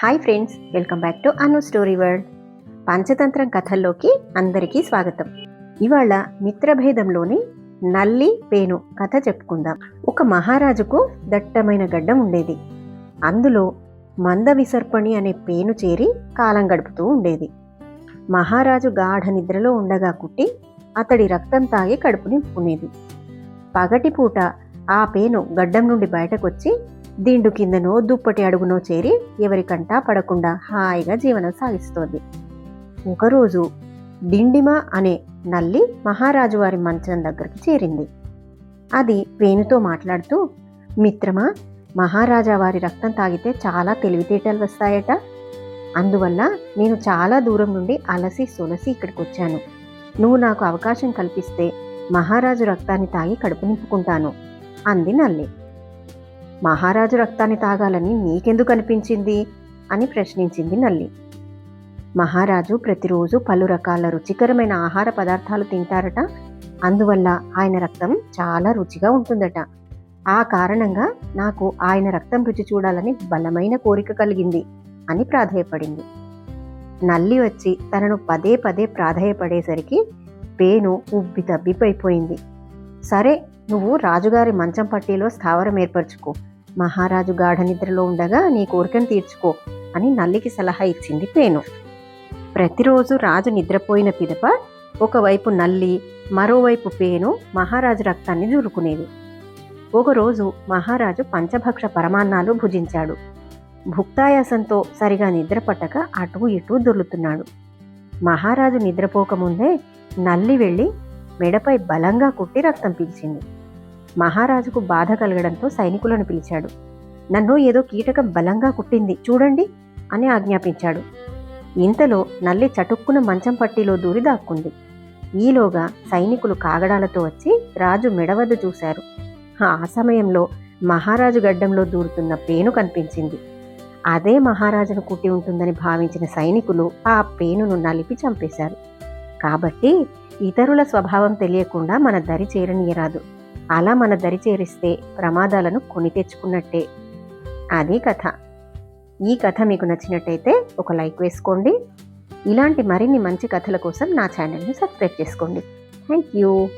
Hi friends, welcome back to Anu story world. పంచతంత్రం కథల్లోకి అందరికీ స్వాగతం. ఇవాళ మిత్రభేదంలోని నల్లి పేను కథ చెప్పుకుందాం. ఒక మహారాజుకు దట్టమైన గడ్డం ఉండేది. అందులో మంద విసర్పణి అనే పేను చేరి కాలం గడుపుతూ ఉండేది. మహారాజు గాఢ నిద్రలో ఉండగా కుట్టి అతడి రక్తం తాగి కడుపు నింపుకునేది. పగటిపూట ఆ పేను గడ్డం నుండి బయటకొచ్చి దిండు కిందనో దుప్పటి అడుగునో చేరి ఎవరికంటా పడకుండా హాయిగా జీవనం సాగిస్తోంది. ఒకరోజు డిండిమ అనే నల్లి మహారాజు వారి మంచం దగ్గరికి చేరింది. అది పేనుతో మాట్లాడుతూ, మిత్రమా, మహారాజా వారి రక్తం తాగితే చాలా తెలివితేటలు వస్తాయట. అందువల్ల నేను చాలా దూరం నుండి అలసి సొలసి ఇక్కడికి వచ్చాను. నువ్వు నాకు అవకాశం కల్పిస్తే మహారాజు రక్తాన్ని తాగి కడుపు నింపుకుంటాను అంది నల్లి. మహారాజు రక్తాన్ని తాగాలని నీకెందుకు అనిపించింది అని ప్రశ్నించింది నల్లి. మహారాజు ప్రతిరోజు పలు రకాల రుచికరమైన ఆహార పదార్థాలు తింటారట. అందువల్ల ఆయన రక్తం చాలా రుచిగా ఉంటుందట. ఆ కారణంగా నాకు ఆయన రక్తం రుచి చూడాలని బలమైన కోరిక కలిగింది అని ప్రాధేయపడింది. నల్లి వచ్చి తనను పదే పదే ప్రాధేయపడేసరికి పేను ఉబ్బి తబ్బిపోయింది. సరే, నువ్వు రాజుగారి మంచం పట్టీలో స్థావరం ఏర్పరచుకో. మహారాజు గాఢ నిద్రలో ఉండగా నీ కోరికను తీర్చుకో అని నల్లికి సలహా ఇచ్చింది పేను. ప్రతిరోజు రాజు నిద్రపోయిన పిదప ఒకవైపు నల్లి, మరోవైపు పేను మహారాజు రక్తాన్ని జూరుకునేది. ఒకరోజు మహారాజు పంచభక్ష పరమాన్నాలు భుజించాడు. భుక్తాయాసంతో సరిగా నిద్ర పట్టక అటూ ఇటూ దొర్లుతున్నాడు. మహారాజు నిద్రపోకముందే నల్లి వెళ్ళి మెడపై బలంగా కుట్టి రక్తం పీల్చింది. మహారాజుకు బాధ కలగడంతో సైనికులను పిలిచాడు. నన్ను ఏదో కీటకం బలంగా కుట్టింది చూడండి అని ఆజ్ఞాపించాడు. ఇంతలో నల్లి చటుక్కున మంచం పట్టీలో దూరి దాక్కుంది. ఈలోగా సైనికులు కాగడాలతో వచ్చి రాజు మెడవద్ద చూశారు. ఆ సమయంలో మహారాజు గడ్డంలో దూరుతున్న పేను కనిపించింది. అదే మహారాజును కుట్టి ఉంటుందని భావించిన సైనికులు ఆ పేనును నలిపి చంపేశారు. కాబట్టి ఇతరుల స్వభావం తెలియకుండా మన దరి చేరనీయరాదు. అలా మన దరి చేరిస్తే ప్రమాదాలను కొని తెచ్చుకున్నట్టే. అది కథ. ఈ కథ మీకు నచ్చినట్టయితే ఒక లైక్ వేసుకోండి. ఇలాంటి మరిన్ని మంచి కథల కోసం నా ఛానల్ని సబ్స్క్రైబ్ చేసుకోండి. Thank you.